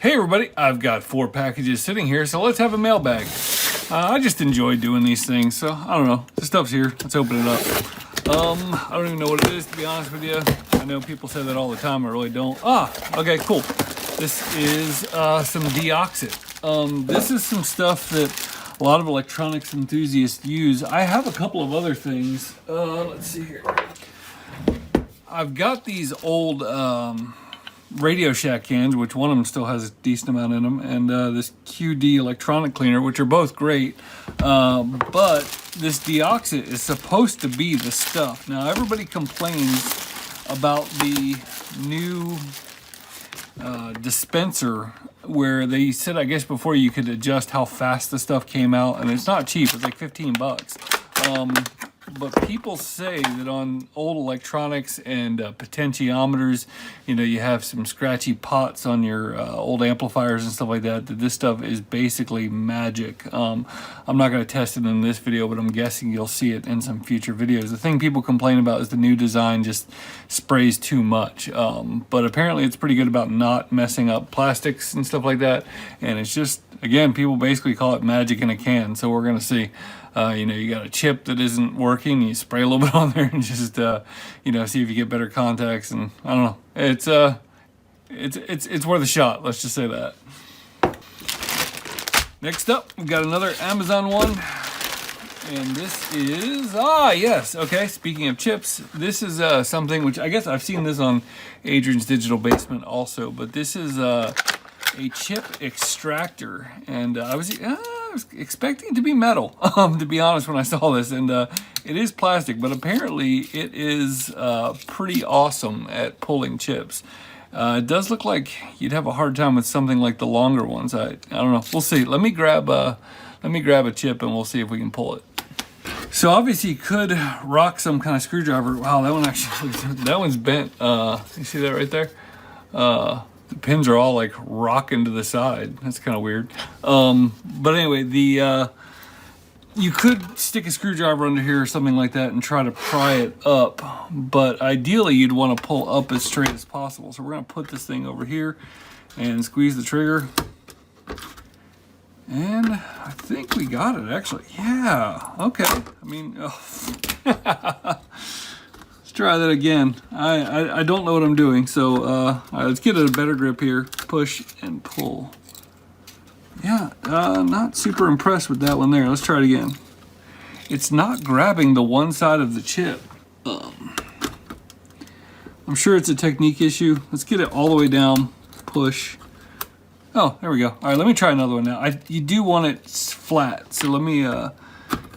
Hey everybody, I've got 4 packages sitting here, so let's have a mailbag. I just enjoy doing these things, so I don't know. The stuff's here. Let's open it up. I don't even know what it is, to be honest with you. I know people say that all the time. I really don't. Okay, cool. This is some Deoxit. This is some stuff that a lot of electronics enthusiasts use. I have a couple of other things. Let's see here. I've got these old Radio Shack cans, which one of them still has a decent amount in them, and this QD electronic cleaner, which are both great. But this Deoxit is supposed to be the stuff. Now, everybody complains about the new dispenser where they said, I guess before, you could adjust how fast the stuff came out, and it's not cheap. It's like 15 bucks. But people say that on old electronics and potentiometers, you know, you have some scratchy pots on your old amplifiers and stuff like that, that this stuff is basically magic. I'm not going to test it in this video, but I'm guessing you'll see it in some future videos. The thing people complain about is the new design just sprays too much. But apparently it's pretty good about not messing up plastics and stuff like that. And it's just, again, people basically call it magic in a can. So we're going to see. You know, you got a chip that isn't working, you spray a little bit on there and just, you know, see if you get better contacts. And I don't know, it's worth a shot. Let's just say that. Next up, we've got another Amazon one. And this is, yes, okay, speaking of chips, this is something which I guess I've seen this on Adrian's Digital Basement also, but this is a chip extractor. And I was expecting it to be metal, to be honest, when I saw this, and it is plastic, but apparently it is pretty awesome at pulling chips. It does look like you'd have a hard time with something like the longer ones. I don't know. We'll see. Let me grab a chip and we'll see if we can pull it. So obviously you could rock some kind of screwdriver. Wow, that one actually, that one's bent. You see that right there? The pins are all like rocking to the side. That's kind of weird. But anyway, you could stick a screwdriver under here or something like that and try to pry it up. But ideally, you'd want to pull up as straight as possible. So we're going to put this thing over here and squeeze the trigger. And I think we got it, actually. Yeah, okay. I mean, try that again. I don't know what I'm doing, so all right, let's get a better grip here. Push and pull. Yeah, not super impressed with that one there. Let's try it again. It's not grabbing the one side of the chip. I'm sure it's a technique issue. Let's get it all the way down. Push. Oh, there we go. All right, let me try another one now. You do want it flat, so let me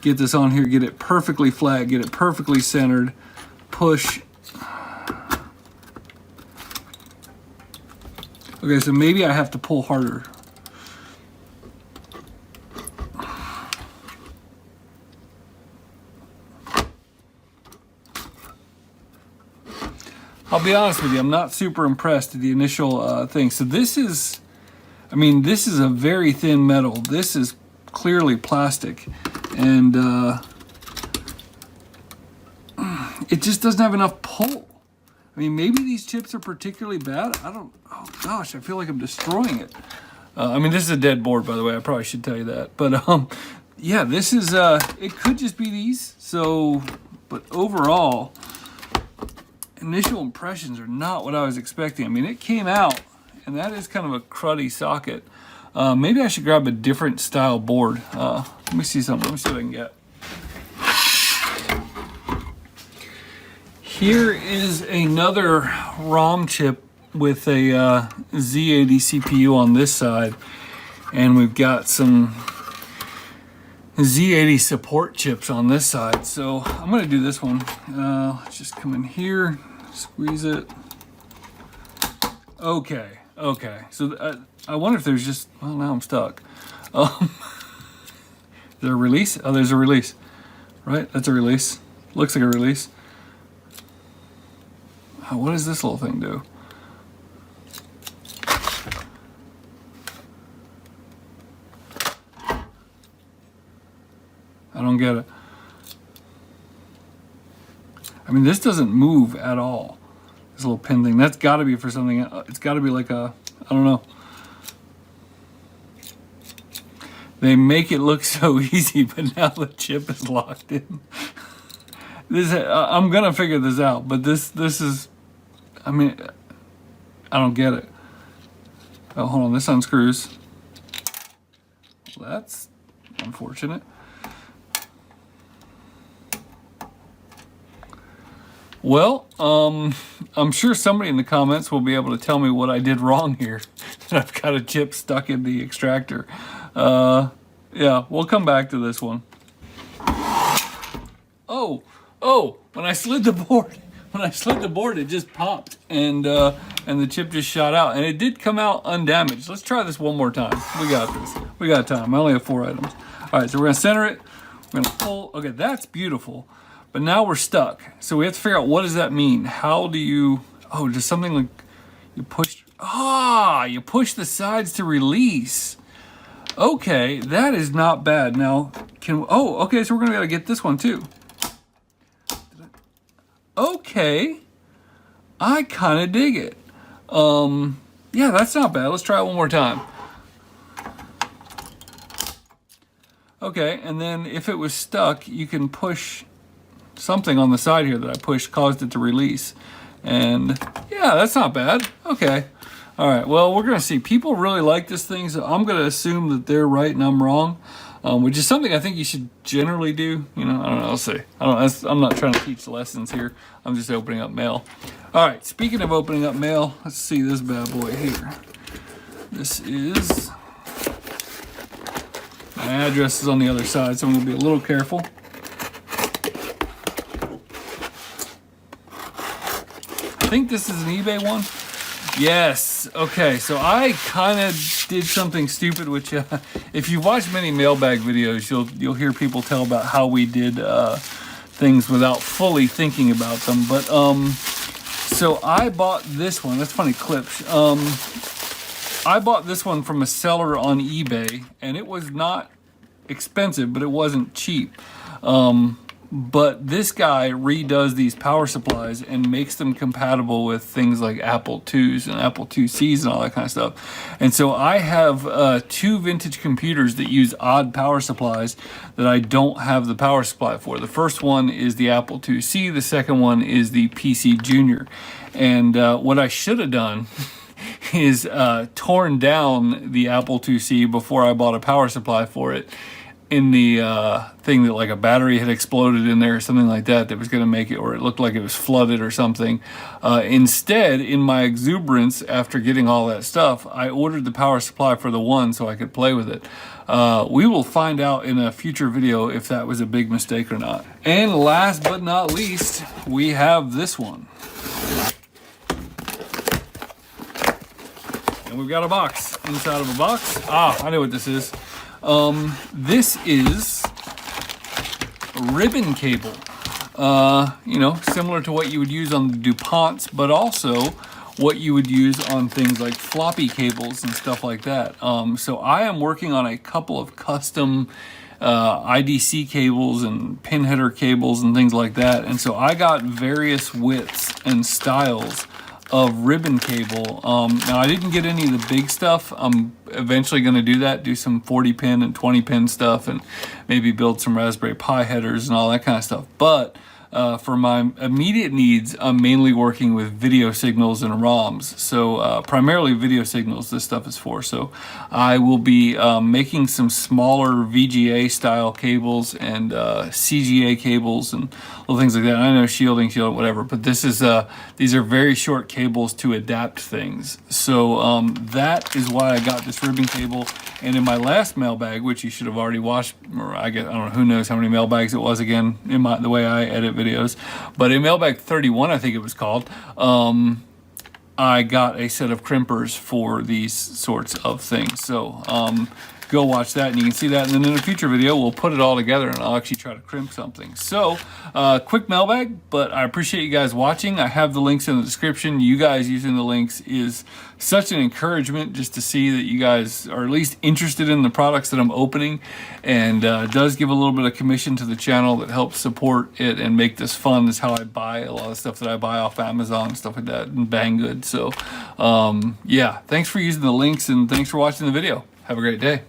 get this on here, get it perfectly flat, get it perfectly centered. Push. Okay, so maybe I have to pull harder. I'll be honest with you, I'm not super impressed with the initial thing. So this is, I mean, this is a very thin metal. This is clearly plastic. And it just doesn't have enough pull. I mean, maybe these chips are particularly bad. I don't, oh gosh, I feel like I'm destroying it. I mean, this is a dead board, by the way. I probably should tell you that. But yeah, this is, it could just be these. So, but overall, initial impressions are not what I was expecting. I mean, it came out, and that is kind of a cruddy socket. Maybe I should grab a different style board. Let me see something. Let me see what I can get. Here is another ROM chip with a Z80 CPU on this side, and we've got some Z80 support chips on this side. So I'm going to do this one. Let's just come in here, squeeze it. Okay. So I wonder if there's just, well, now I'm stuck. Is there a release? Oh, there's a release. Right, that's a release. Looks like a release. What does this little thing do? I don't get it. I mean, this doesn't move at all. This little pin thing. That's got to be for something. It's got to be like a, I don't know. They make it look so easy, but now the chip is locked in. I'm gonna figure this out, but this is, I mean, I don't get it. Oh, hold on, this unscrews. Well, that's unfortunate. Well, I'm sure somebody in the comments will be able to tell me what I did wrong here. That I've got a chip stuck in the extractor. Yeah, we'll come back to this one. Oh, when I slid the board, it just popped, and the chip just shot out, and it did come out undamaged. Let's try this one more time. We got this. We got time. I only have 4 items. All right, so we're gonna center it. We're gonna pull. Okay, that's beautiful. But now we're stuck. So we have to figure out, what does that mean? How do you? Oh, just something like you push. You push the sides to release. Okay, that is not bad. Now, okay, so we're gonna gotta get this one too. Okay, I kind of dig it. Yeah, that's not bad. Let's try it one more time. Okay, and then if it was stuck, you can push something on the side here that I pushed, caused it to release. And yeah, that's not bad. Okay. All right, well, we're gonna see. People really like this thing, so I'm gonna assume that they're right and I'm wrong, which is something I think you should generally do. You know, I don't know, I'll see. I'm not trying to teach lessons here. I'm just opening up mail. All right, speaking of opening up mail, let's see this bad boy here. This is, my address is on the other side, so I'm gonna be a little careful. I think this is an eBay one. Yes. Okay. So I kind of did something stupid, which if you watch many mailbag videos, you'll hear people tell about how we did things without fully thinking about them. But so I bought this one. That's funny clips. I bought this one from a seller on eBay, and it was not expensive, but it wasn't cheap. But this guy redoes these power supplies and makes them compatible with things like Apple IIs and Apple IIcs and all that kind of stuff. And so I have 2 vintage computers that use odd power supplies that I don't have the power supply for. The first one is the Apple IIc, the second one is the PC Junior. And what I should have done is torn down the Apple IIc before I bought a power supply for it, in the thing that like a battery had exploded in there or something like that that was going to make it, or it looked like it was flooded or something. Instead, in my exuberance after getting all that stuff, I ordered the power supply for the one so I could play with it. We will find out in a future video if that was a big mistake or not. And last but not least, we have this one. And we've got a box inside of a box. I know what this is. This is ribbon cable, you know, similar to what you would use on the DuPonts, but also what you would use on things like floppy cables and stuff like that. So I am working on a couple of custom IDC cables and pin header cables and things like that. And so I got various widths and styles of ribbon cable. Now I didn't get any of the big stuff. I'm eventually going to do that, do some 40 pin and 20 pin stuff, and maybe build some Raspberry Pi headers and all that kind of stuff. But for my immediate needs, I'm mainly working with video signals and ROMs. So primarily video signals this stuff is for. So I will be making some smaller VGA style cables and CGA cables and little things like that. I know shielding, whatever, but this is these are very short cables to adapt things. So that is why I got this ribbon cable. And in my last mailbag, which you should have already watched, or I don't know, who knows how many mailbags it was again in the way I edit videos, but in mailbag 31, I think it was called, I got a set of crimpers for these sorts of things. So go watch that and you can see that. And then in a future video, we'll put it all together and I'll actually try to crimp something. So quick mailbag, but I appreciate you guys watching. I have the links in the description. You guys using the links is such an encouragement just to see that you guys are at least interested in the products that I'm opening, and does give a little bit of commission to the channel that helps support it and make this fun. Is how I buy a lot of stuff that I buy off Amazon and stuff like that and Banggood. So yeah, thanks for using the links and thanks for watching the video. Have a great day.